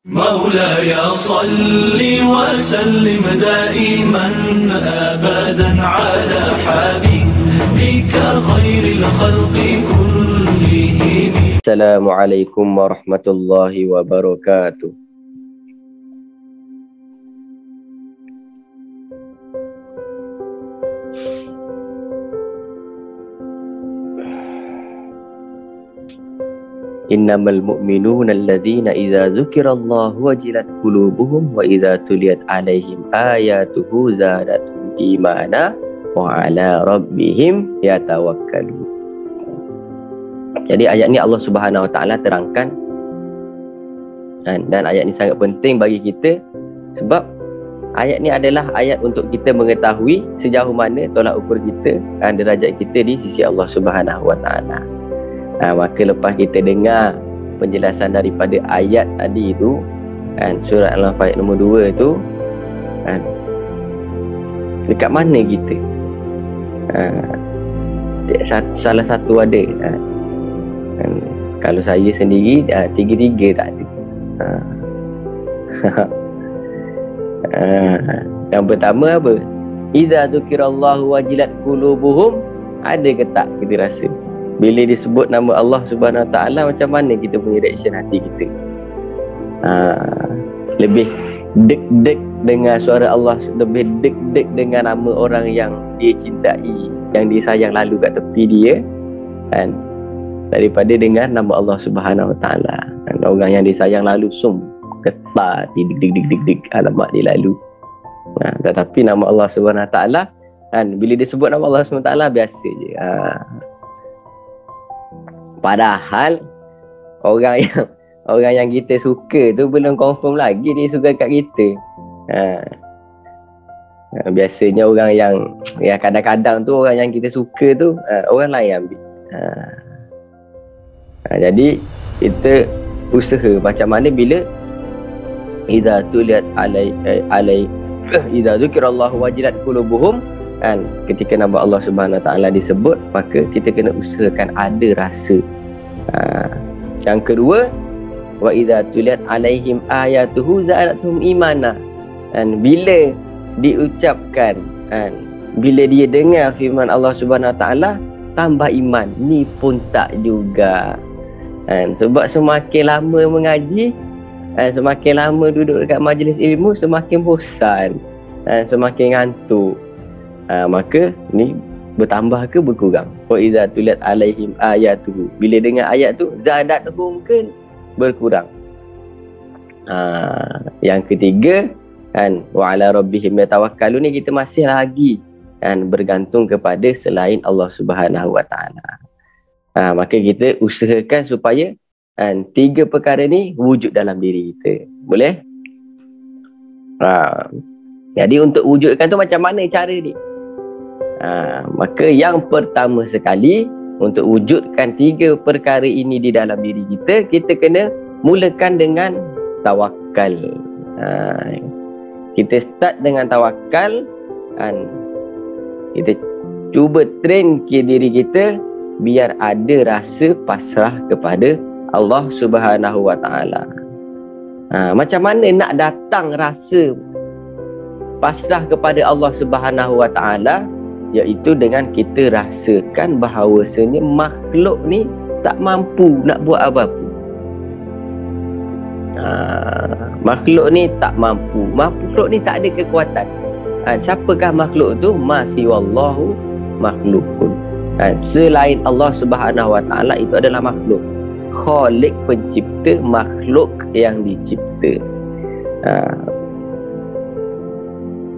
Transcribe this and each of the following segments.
مولاي صل وسلم دائما أبدا على حبيبك خير الخلق كلهم. السلام عليكم ورحمة الله وبركاته. Innamal mu'minuna alladzina idza dzukirallahu wajilat qulubuhum wa idza tuliyat alaihim ayatuhu zadatuhum imana wa ala rabbihim yatawakkalun. Jadi ayat ni Allah Subhanahu wa taala terangkan, dan ayat ni sangat penting bagi kita sebab ayat ni adalah ayat untuk kita mengetahui sejauh mana tolak ukur kita dan derajat kita di sisi Allah Subhanahu wa taala. Maka lepas kita dengar penjelasan daripada ayat tadi itu, surat Al-Anfal ayat nombor 2 tu, dekat mana kita? Salah satu ada. Kalau saya sendiri, tiga-tiga tak ada. Yang pertama apa? Iza dzukirallahu wajilat qulubuhum. Ada ke tak kita rasa? Bila disebut nama Allah Subhanahu Wa Taala, macam mana kita punya reaction hati kita? Lebih deg-deg dengan suara Allah, lebih deg-deg dengan nama orang yang dia cintai, yang dia sayang lalu kat tepi dia, kan? Daripada dengan nama Allah Subhanahu Wa Taala. Orang yang dia sayang lalu getar, deg-deg, alamak dia lalu. Tetapi nama Allah Subhanahu Wa Taala, kan, bila disebut nama Allah Subhanahu Wa Taala biasa je. Padahal orang yang kita suka tu belum confirm lagi dia suka kat kita. Biasanya orang yang kadang-kadang tu orang yang kita suka tu orang lain ambil. Jadi kita usaha macam mana bila idza tuliyat alai idza dzukirallahu wajilat qulubuhum, kan, ketika nama Allah Subhanahu Wa Taala disebut, maka kita kena usahakan ada rasa. Yang kedua, wa idza tuliyat alaihim ayatuhu zadatuhum imana. Dan bila diucapkan, bila dia dengar firman Allah Subhanahu Wa Taala, tambah iman. Ni pun tak juga. Sebab semakin lama mengaji, semakin lama duduk dekat majlis ilmu, semakin bosan, semakin ngantuk. Maka ni bertambah ke berkurang? Wa idza tuliyat alaihim ayatuhu. Bila dengar ayat tu, zadatuhum ke berkurang? Yang ketiga, wa ala rabbihim yatawakkalun, ni kita masih lagi bergantung kepada selain Allah Subhanahu Wa Taala. Maka kita usahakan supaya tiga perkara ni wujud dalam diri kita. Boleh? Jadi untuk wujudkan tu macam mana cara ni? Maka yang pertama sekali, untuk wujudkan tiga perkara ini di dalam diri kita, kita kena mulakan dengan tawakal. Kita start dengan tawakal, kita cuba train ke diri kita biar ada rasa pasrah kepada Allah Subhanahu Wa Taala. Macam mana nak datang rasa pasrah kepada Allah Subhanahu Wa Taala? Iaitu dengan kita rasakan bahawasanya makhluk ni tak mampu nak buat apa-apa. Makhluk ni tak mampu. Makhluk ni tak ada kekuatan. Siapakah makhluk tu? Masiwallahu makhlukun. Selain Allah Subhanahu Wa Taala itu adalah makhluk. Khalik, pencipta, makhluk yang dicipta.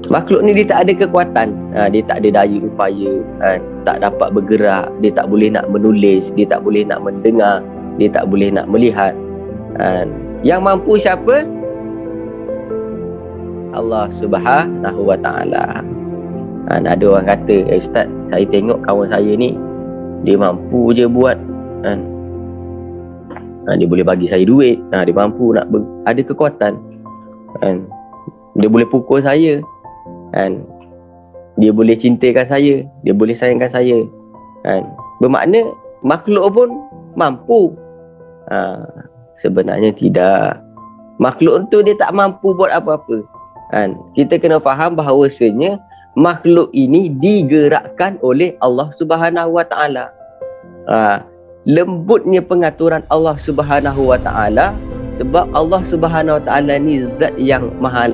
Makhluk ni dia tak ada kekuatan, dia tak ada daya upaya, tak dapat bergerak, dia tak boleh nak menulis, dia tak boleh nak mendengar, dia tak boleh nak melihat. Yang mampu siapa? Allah Subhanahu Wa Taala. Ada orang kata, Ustaz, saya tengok kawan saya ni, dia mampu je buat, dia boleh bagi saya duit, dia mampu nak ada kekuatan, dia boleh pukul saya, dia boleh cintakan saya, dia boleh sayangkan saya. Bermakna makhluk pun mampu. Sebenarnya tidak. Makhluk tu dia tak mampu buat apa-apa. Kan? Kita kena faham bahawasanya makhluk ini digerakkan oleh Allah Subhanahu Wa Taala. Lembutnya pengaturan Allah Subhanahu Wa Taala, sebab Allah Subhanahu Wa Taala ni zat yang maha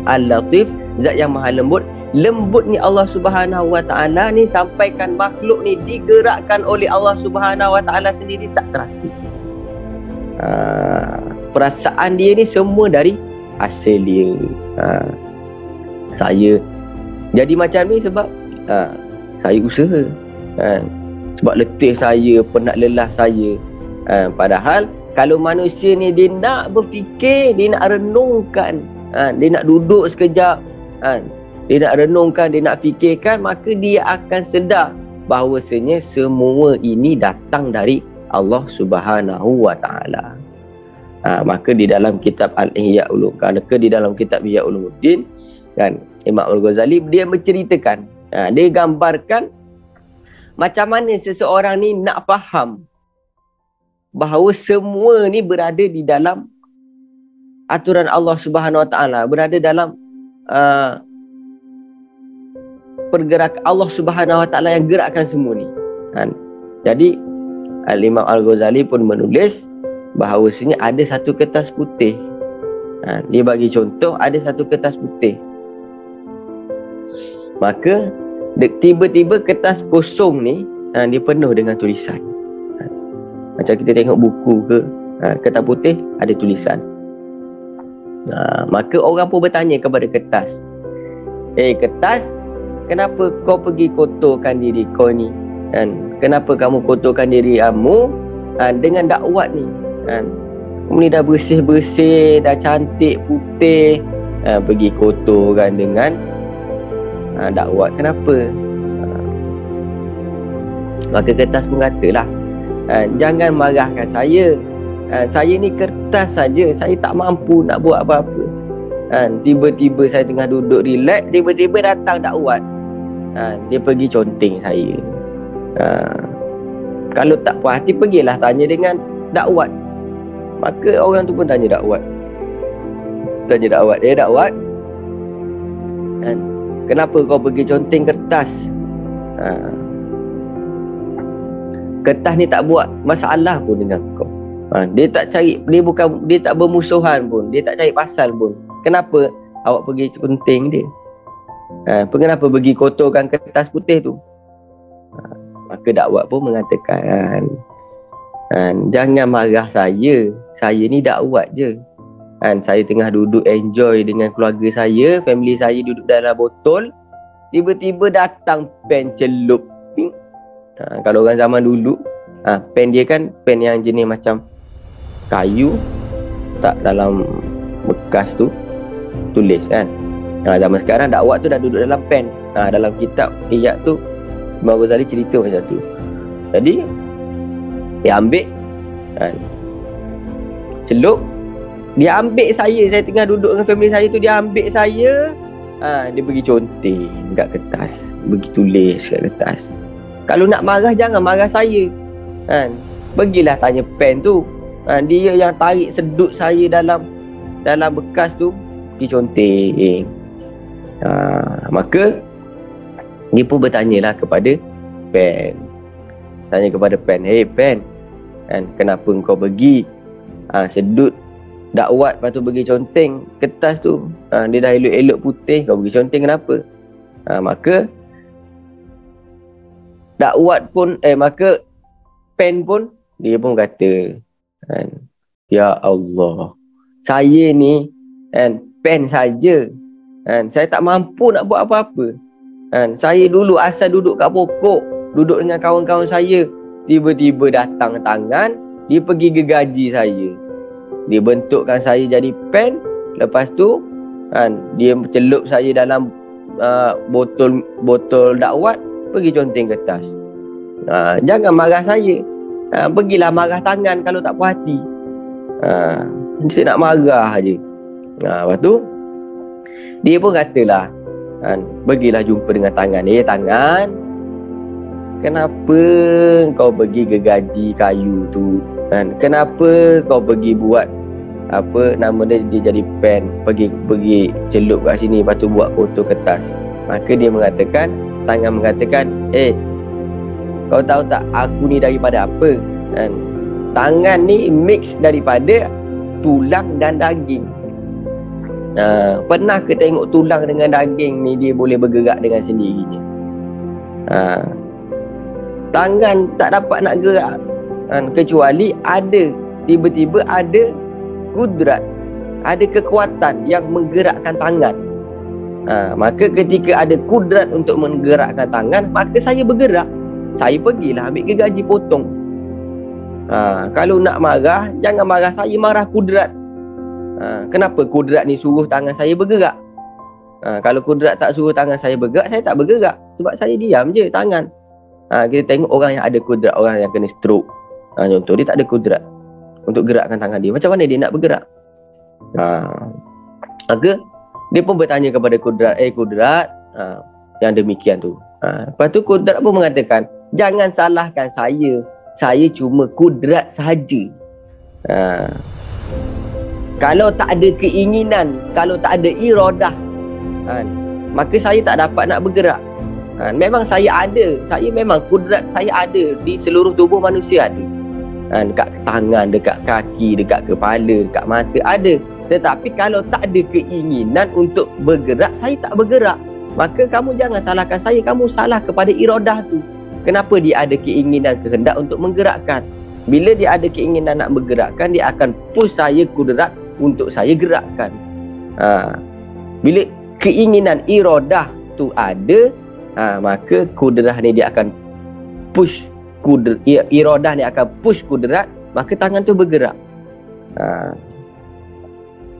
al-latif, zat yang maha lembut. Lembutnya Allah Subhanahu Wa Taala ni sampaikan makhluk ni digerakkan oleh Allah Subhanahu Wa Taala sendiri tak terasa. Perasaan dia ni semua dari hasil dia. Saya jadi macam ni sebab saya usaha. Sebab letih saya, penat lelah saya. Padahal kalau manusia ni dia nak berfikir, dia nak renungkan, dia nak duduk sekejap, dia nak renungkan, dia nak fikirkan, maka dia akan sedar bahawasanya semua ini datang dari Allah Subhanahu Wa Taala. Maka di dalam kitab Al-Ihya Ulumuddin, di dalam kitab Ihya Ulumuddin, kan, Imam Al-Ghazali dia menceritakan, dia gambarkan macam mana seseorang ni nak faham bahawa semua ni berada di dalam aturan Allah Subhanahu Wa Taala, berada dalam pergerakan Allah Subhanahu Wa Taala yang gerakkan semua ni. Jadi Al-Imam Al-Ghazali pun menulis bahawasanya ada satu kertas putih. Dia bagi contoh, ada satu kertas putih. Maka tiba-tiba kertas kosong ni dia penuh dengan tulisan. Macam kita tengok buku ke, kertas putih ada tulisan. Maka orang pun bertanya kepada kertas, kertas, kenapa kau pergi kotorkan diri kau ni? Kenapa kamu kotorkan diri kamu dengan dakwat ni? Kamu ni dah bersih-bersih, dah cantik, putih, pergi kotorkan dengan dakwat. Kenapa? Maka kertas pun katalah, jangan marahkan saya. Saya ni kertas saja, saya tak mampu nak buat apa-apa. Tiba-tiba saya tengah duduk relax, tiba-tiba datang dakwat. Dia pergi conteng saya. Kalau tak puas hati, pergilah tanya dengan dakwat. Maka orang tu pun tanya dakwat. Dakwat, kenapa kau pergi conteng kertas? Kertas ni tak buat masalah pun dengan kau. Dia tak cari, dia tak bermusuhan pun, dia tak cari pasal pun. Kenapa awak pergi conteng dia? Kenapa pergi kotorkan kertas putih tu? Maka dakwat pun mengatakan, jangan marah saya ni dakwat je. Saya tengah duduk enjoy dengan keluarga saya, family saya duduk dalam botol, tiba-tiba datang pen celup. Kalau orang zaman dulu, pen dia kan pen yang jenis macam kayu, tak dalam bekas tu tulis kan. Zaman sekarang dakwat tu dah duduk dalam pen. Dalam kitab Ihya tu Imam Ghazali cerita macam tu. Jadi dia ambil celup, dia ambil saya tengah duduk dengan family saya tu, dia ambil saya, dia pergi conteng kat kertas, pergi tulis kat kertas. Kalau nak marah, jangan marah saya. Pergilah tanya pen tu. Dia yang tarik sedut saya dalam bekas tu, pergi conteng. Maka dia pun bertanyalah kepada pen. Tanya kepada pen, pen, kenapa kau pergi sedut dakwat, lepas tu pergi conteng kertas tu? Dia dah elok-elok putih, kau pergi conteng kenapa? Maka dakwat pun, maka pen pun, dia pun kata, ya Allah, saya ni pen saja, saya tak mampu nak buat apa-apa. Saya dulu asal duduk kat pokok, duduk dengan kawan-kawan saya, tiba-tiba datang tangan, dia pergi gergaji saya, dia bentukkan saya jadi pen. Lepas tu dia celup saya dalam botol dakwat, pergi conteng kertas. Jangan marah saya. Pergilah marah tangan kalau tak puas hati. Saya nak marah je. Lepas tu dia pun katalah, pergilah jumpa dengan tangan. Tangan, kenapa kau pergi gergaji kayu tu? Kenapa kau pergi buat apa nama dia jadi pen, pergi celup kat sini, lepas tu buat foto kertas. Maka dia mengatakan, tangan mengatakan, kau tahu tak aku ni daripada apa? Kan? Tangan ni mix daripada tulang dan daging. Pernah ke tengok tulang dengan daging ni dia boleh bergerak dengan sendirinya? Tangan tak dapat nak gerak, kecuali ada tiba-tiba ada kudrat, ada kekuatan yang menggerakkan tangan. Maka ketika ada kudrat untuk menggerakkan tangan, maka saya bergerak. Saya pergilah ambil gergaji potong. Kalau nak marah, jangan marah saya, marah kudrat. Kenapa kudrat ni suruh tangan saya bergerak? Kalau kudrat tak suruh tangan saya bergerak, saya tak bergerak. Sebab saya diam je tangan. Kita tengok orang yang ada kudrat, orang yang kena stroke, contoh dia tak ada kudrat untuk gerakkan tangan dia, macam mana dia nak bergerak? Maka dia pun bertanya kepada kudrat, kudrat, yang demikian tu. Lepas tu kudrat pun mengatakan, jangan salahkan saya cuma kudrat sahaja. Kalau tak ada keinginan, kalau tak ada iradah, maka saya tak dapat nak bergerak. Memang saya memang kudrat saya ada di seluruh tubuh manusia ada. Dekat tangan, dekat kaki, dekat kepala, dekat mata ada. Tetapi kalau tak ada keinginan untuk bergerak, saya tak bergerak. Maka kamu jangan salahkan saya, kamu salah kepada iradah tu. Kenapa dia ada keinginan, kehendak untuk menggerakkan? Bila dia ada keinginan nak bergerakkan, dia akan push saya kudrat untuk saya gerakkan. Bila keinginan iradah tu ada, maka kudrat ni dia akan push iradah ni akan push kudrat, maka tangan tu bergerak.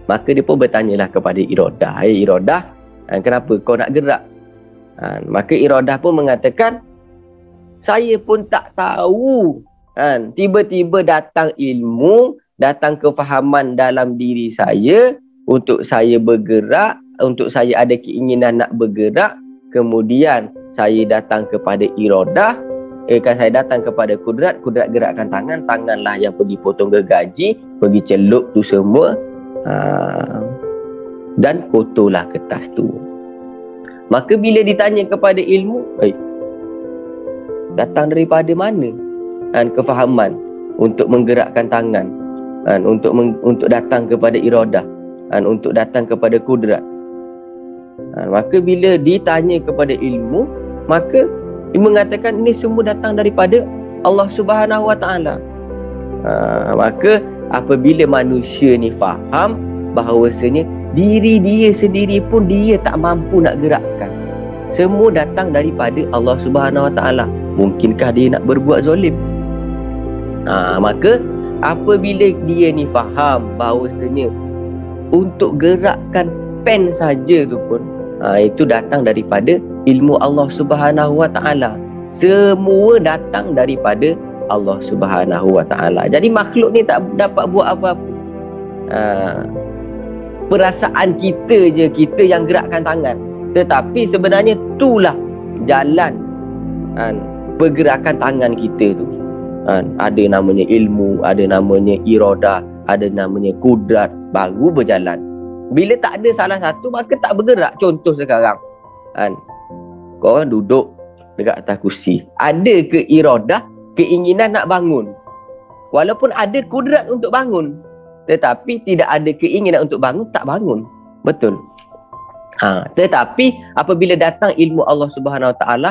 Maka dia pun bertanyalah kepada iradah, iradah, kenapa kau nak gerak? Maka iradah pun mengatakan, saya pun tak tahu. Tiba-tiba datang ilmu, datang kefahaman dalam diri saya untuk saya bergerak, untuk saya ada keinginan nak bergerak. Kemudian saya datang kepada iradah, kan saya datang kepada kudrat gerakkan tangan, tanganlah yang pergi potong gergaji, pergi celup tu semua, dan fotolah kertas tu. Maka bila ditanya kepada ilmu, datang daripada mana kefahaman untuk menggerakkan tangan, untuk datang kepada iradah, untuk datang kepada kudrat? Maka bila ditanya kepada ilmu, maka dia mengatakan ini semua datang daripada Allah Subhanahu Wa Taala. Maka apabila manusia ni faham bahawasanya diri dia sendiri pun dia tak mampu nak gerakkan, semua datang daripada Allah Subhanahu Wa Taala. Mungkinkah dia nak berbuat zalim? Maka apabila dia ni faham bahawasanya untuk gerakkan pen saja tu pun itu datang daripada ilmu Allah Subhanahu Wa Taala. Semua datang daripada Allah Subhanahu Wa Taala. Jadi makhluk ni tak dapat buat apa-apa. Perasaan kita je, kita yang gerakkan tangan. Tetapi sebenarnya itulah jalan pergerakan tangan kita tu. Ada namanya ilmu, ada namanya iradah, ada namanya kudrat, baru berjalan. Bila tak ada salah satu, maka tak bergerak. Contoh sekarang, kau orang duduk dekat atas kursi, ada ke iradah, keinginan nak bangun, walaupun ada kudrat untuk bangun, tetapi tidak ada keinginan untuk bangun, tak bangun. Betul? Tetapi apabila datang ilmu Allah Subhanahu Wa Taala,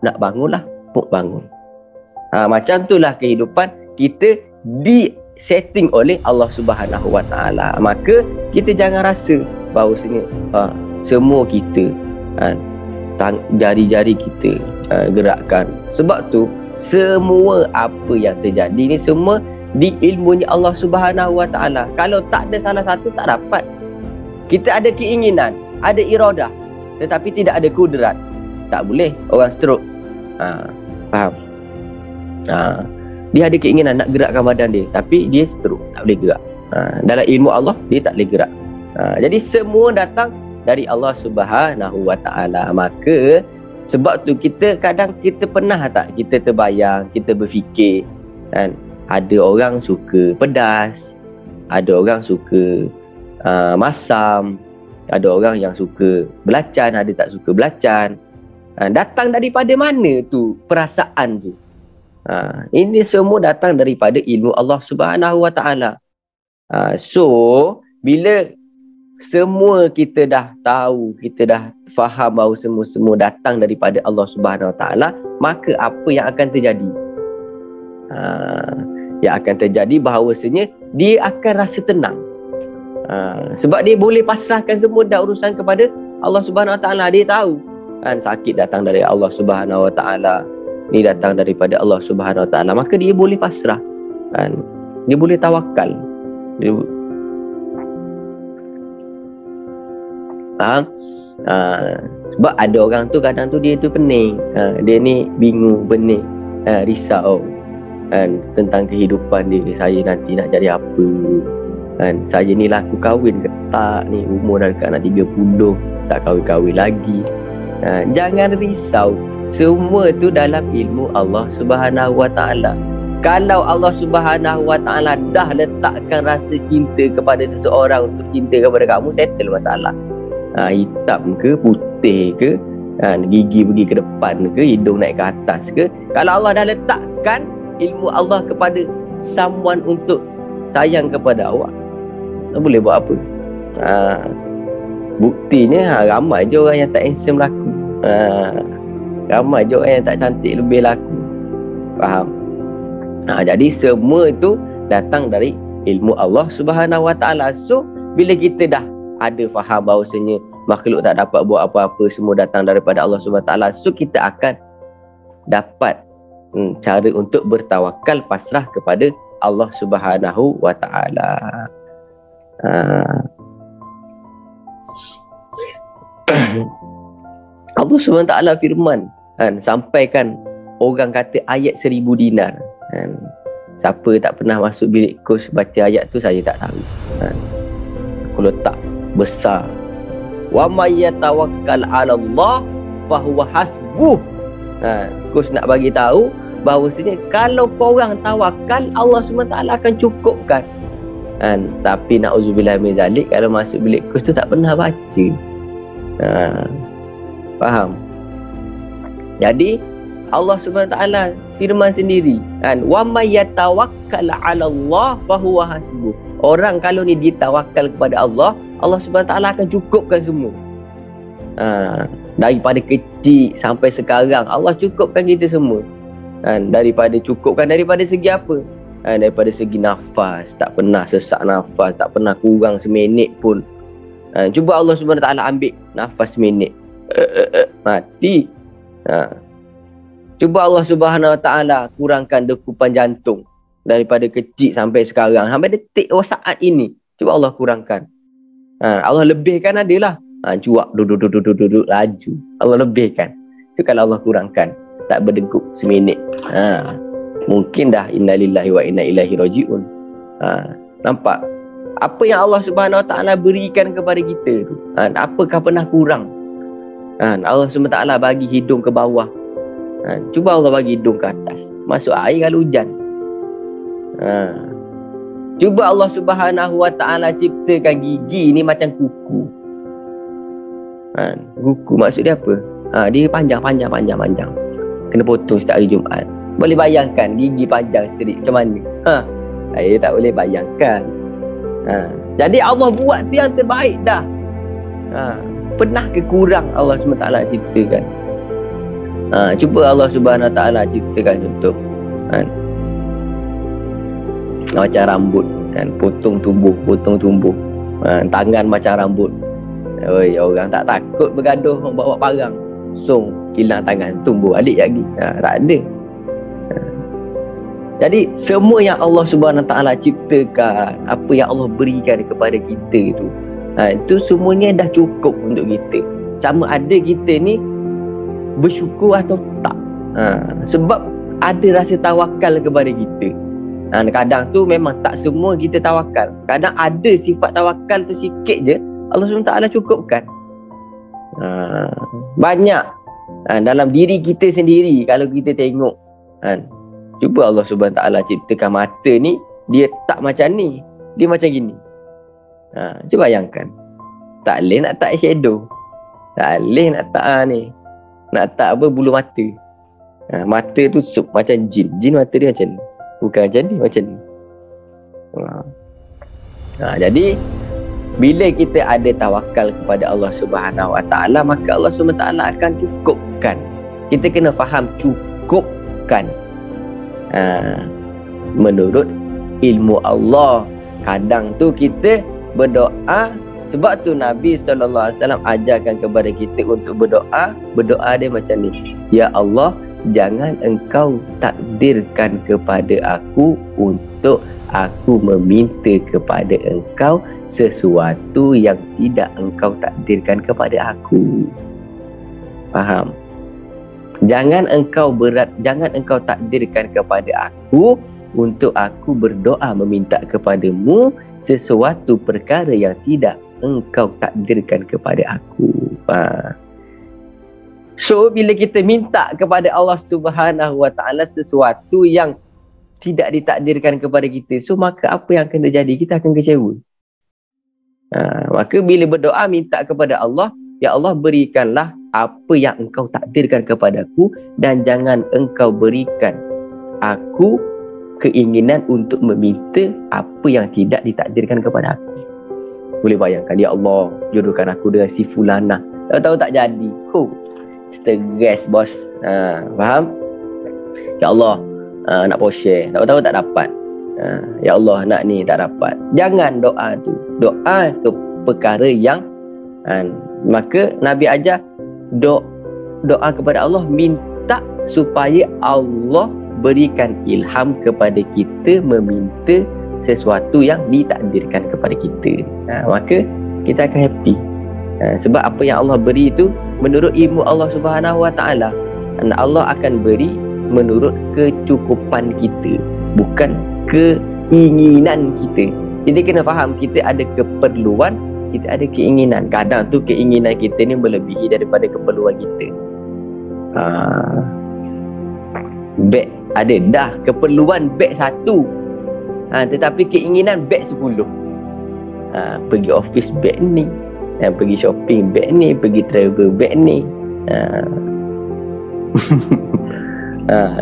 nak bangunlah, pun bangun. Macam itulah kehidupan kita setting oleh Allah Subhanahu Wa Taala. Maka kita jangan rasa bahawasanya semua kita, jari-jari kita gerakkan. Sebab tu semua apa yang terjadi ni semua di ilmunya Allah Subhanahu Wa Taala. Kalau tak ada salah satu, tak dapat. Kita ada keinginan, ada iradah, tetapi tidak ada kudrat, tak boleh. Orang stroke, faham? Dia ada keinginan nak gerakkan badan dia, tapi dia stroke, tak boleh gerak. Dalam ilmu Allah, dia tak boleh gerak. Jadi semua datang dari Allah Subhanahu Wa Taala. Maka sebab tu kita kadang kita pernah tak kita terbayang, kita berfikir, ada orang suka pedas, Ada orang suka masam, ada orang yang suka belacan, ada tak suka belacan. Datang daripada mana tu perasaan tu? Ini semua datang daripada ilmu Allah Subhanahu Wa Taala. So bila semua kita dah tahu, kita dah faham bahawa semua datang daripada Allah Subhanahu Wa Taala, maka apa yang akan terjadi? Yang akan terjadi bahawasanya dia akan rasa tenang. Sebab dia boleh pasrahkan semua dah urusan kepada Allah Subhanahu Wa Taala. Dia tahu kan sakit datang dari Allah Subhanahu Wa Taala, ni datang daripada Allah Subhanahu Wa Taala, maka dia boleh pasrah kan, dia boleh tawakal. Sebab ada orang tu kadang tu dia tu pening, dia ni bingung, pening, risau kan, tentang kehidupan dia. Saya nanti nak jadi apa kan, saya ni laku kahwin ke tak ni, umur dah dekat nak 30, tak kahwin-kahwin lagi. Jangan risau, semua tu dalam ilmu Allah Subhanahu Wa Taala. Kalau Allah Subhanahu Wa Taala dah letakkan rasa cinta kepada seseorang untuk cinta kepada kamu, settle masalah. Hitam ke putih ke, gigi pergi ke depan ke, hidung naik ke atas ke, kalau Allah dah letakkan ilmu Allah kepada someone untuk sayang kepada awak, boleh buat apa? Buktinya ramai je orang yang tak handsome laku, ramai je orang yang tak cantik lebih laku. Faham? Jadi semua itu datang dari ilmu Allah Subhanahu Wa Taala. So bila kita dah ada faham bahawasanya makhluk tak dapat buat apa-apa, semua datang daripada Allah Subhanahu Wa Taala, so kita akan dapat cara untuk bertawakal, pasrah kepada Allah Subhanahu Wa Taala. Allah Subhanahu Wa Taala firman kan, sampaikan orang kata ayat 1000 dinar kan. Siapa tak pernah masuk bilik kos baca ayat tu, saya tak tahu kan. Aku letak besar, wa may yatawakkal 'ala Allah fa huwa hasbuh. Kos nak bagi tahu bahawasanya kalau korang tawakal, Allah SWT akan cukupkan kan. Tapi na'udzubillah min zalik, kalau masuk bilik kos tu tak pernah baca. Faham? Jadi Allah SWT firman sendiri kan, wa may yatawakkal 'ala Allah fa huwa hasbuh. Orang kalau ni ditawakal kepada Allah, Allah SWT akan cukupkan semua. Daripada kecil sampai sekarang, Allah cukupkan kita semua. Daripada cukupkan daripada segi apa? Daripada segi nafas, tak pernah sesak nafas, tak pernah kurang seminit pun. Cuba Allah SWT ambil nafas seminit, mati. Cuba Allah Subhanahu Wa Taala kurangkan dekupan jantung daripada kecil sampai sekarang, sampai detik saat ini, cuba Allah kurangkan. Allah lebihkan adalah cuak duduk laju, Allah lebihkan. Itu kalau Allah kurangkan, tak berdengkup seminit. Mungkin dah innalillahi wa inna ilaihi rajiun. Nampak apa yang Allah Subhanahu Wa Taala berikan kepada kita tu, apakah pernah kurang? Allah SWT bagi hidung ke bawah, cuba Allah bagi hidung ke atas, masuk air kalau hujan. Cuba Allah Subhanahu Wa Taala ciptakan gigi ni macam kuku. Kuku maksud dia apa? Dia panjang. Kena potong setiap hari Jumaat. Boleh bayangkan gigi panjang seterik macam mana? Saya tak boleh bayangkan. Jadi Allah buat tu yang terbaik dah. Pernah ke kurang Allah SWT ciptakan? Cuba Allah Subhanahu Wa Taala ciptakan contoh macam rambut kan, potong tumbuh, tangan macam rambut. Oi, orang tak takut bergaduh bawa parang, song hilang tangan, tumbuh balik lagi. Tak ada. Jadi semua yang Allah Subhanahu Wa Taala ciptakan, apa yang Allah berikan kepada kita itu semuanya dah cukup untuk kita. Sama ada kita ni bersyukur atau tak. Sebab ada rasa tawakal kepada kita. Kadang tu memang tak semua kita tawakal. Kadang ada sifat tawakal tu sikit je, Allah SWT cukupkan. Banyak dalam diri kita sendiri. Kalau kita tengok cuba Allah SWT ciptakan mata ni, dia tak macam ni. dia macam gini. Cuba bayangkan. Tak boleh nak tak shadow. Tak boleh nak tak ni. Nak tak apa bulu mata. Mata tu macam jin. Jin mata dia macam ni. Bukan macam ni, macam ni. Jadi bila kita ada tawakal kepada Allah Subhanahu Wa Taala, maka Allah Subhanahu Wa Taala akan cukupkan. Kita kena faham cukupkan. Menurut ilmu Allah. Kadang tu kita berdoa, sebab tu Nabi SAW ajarkan kepada kita untuk berdoa. Berdoa dia macam ni. Ya Allah, jangan engkau takdirkan kepada aku untuk aku meminta kepada engkau sesuatu yang tidak engkau takdirkan kepada aku. Faham? Jangan engkau takdirkan kepada aku untuk aku berdoa meminta kepadamu sesuatu perkara yang tidak engkau takdirkan kepada aku. So bila kita minta kepada Allah Subhanahu Wa Taala sesuatu yang tidak ditakdirkan kepada kita, so maka apa yang akan terjadi? Kita akan kecewa. Maka bila berdoa minta kepada Allah, ya Allah, berikanlah apa yang engkau takdirkan kepada aku, dan jangan engkau berikan aku keinginan untuk meminta apa yang tidak ditakdirkan kepada aku. Boleh bayangkan, ya Allah, jodohkan aku dengan si Fulanah. Tahu-tahu tak jadi. Stres bos. Faham? Ya Allah, nak Porsche. Tahu-tahu tak dapat. Ya Allah, nak ni tak dapat. Jangan doa tu. Doa tu perkara yang maka Nabi ajar doa kepada Allah, minta supaya Allah berikan ilham kepada kita meminta sesuatu yang ditakdirkan kepada kita. Maka kita akan happy. Sebab apa yang Allah beri itu menurut ilmu Allah Subhanahu Wa Taala. Allah akan beri menurut kecukupan kita, bukan keinginan kita. Jadi kena faham, kita ada keperluan, kita ada keinginan. Kadang tu keinginan kita ni melebihi daripada keperluan kita. Beg ada dah keperluan beg 1, tetapi keinginan beg 10. Pergi office beg ni, pergi shopping beg ni, pergi travel beg ni.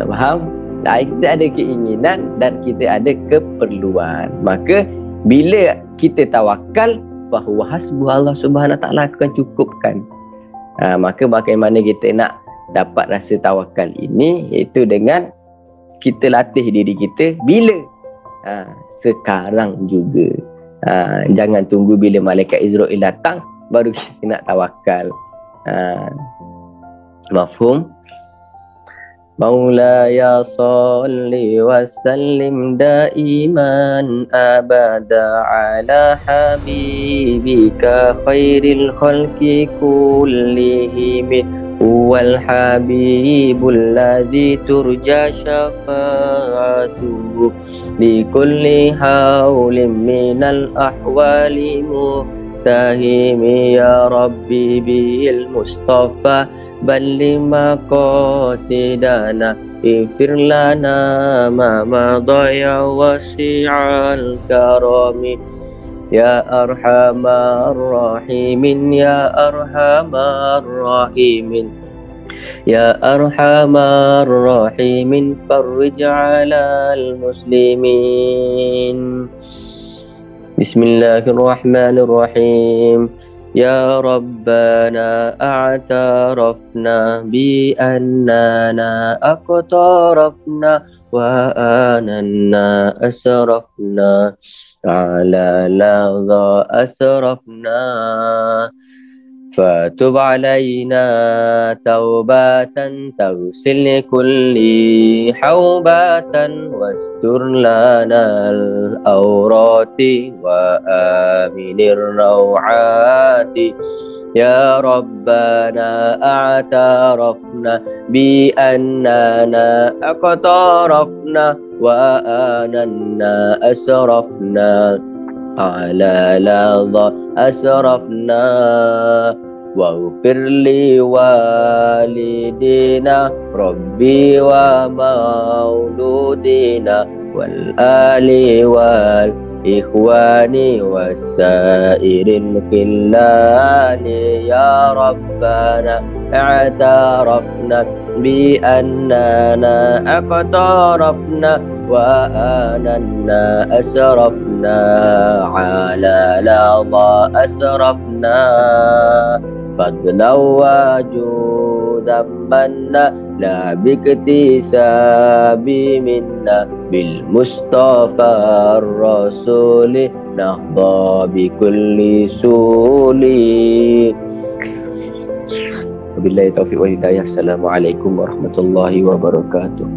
Faham? Kita ada keinginan dan kita ada keperluan. Maka bila kita tawakal, bahawa hasbuh Allah Subhanahu Wa Taala akan cukupkan. Maka bagaimana kita nak dapat rasa tawakal ini? Iaitu dengan kita latih diri kita. Bila? Sekarang juga. Jangan tunggu bila malaikat Israel datang baru kita nak tawakal. Mafhum? Maulaya salli wa sallim daiman abada ala habibika khairil khalqi kullihim huwal habibul ladzi turja syafa'atuhu li kulli hawlin minal ahwali muhtahimi ya rabbi bil mustafa balli maqasidana ifir lana ma madaya wasi'al karami ya arhamar rahimin ya arhamar rahimin ya arhamar rahimin farrij 'alal muslimin. Bismillahirrahmanirrahim. Ya Rabbana a'tarafna bi annana aqtarafna wa ananna asrafna ala ladha asrafna fatub alayna taubatan taghsil kulli haubatan wastur lana al-awrati wa aminir rawati ya Rabbana a'tarafna bi annana aqtarafna wa ananna asrafna ala ladha asrafna waghfir li walidina rabbi wa mauludina والآل والإخوان والسائر الخلان يا ربنا اعترفنا بأننا اقترفنا وآننا أسرفنا على لظى أسرفنا فضلا وجودا منا لا باكتساب منا بالمصطفى الرسول نهضى بكل سول. Wabillahi taufiq wal hidayah. Assalamualaikum warahmatullahi wabarakatuh.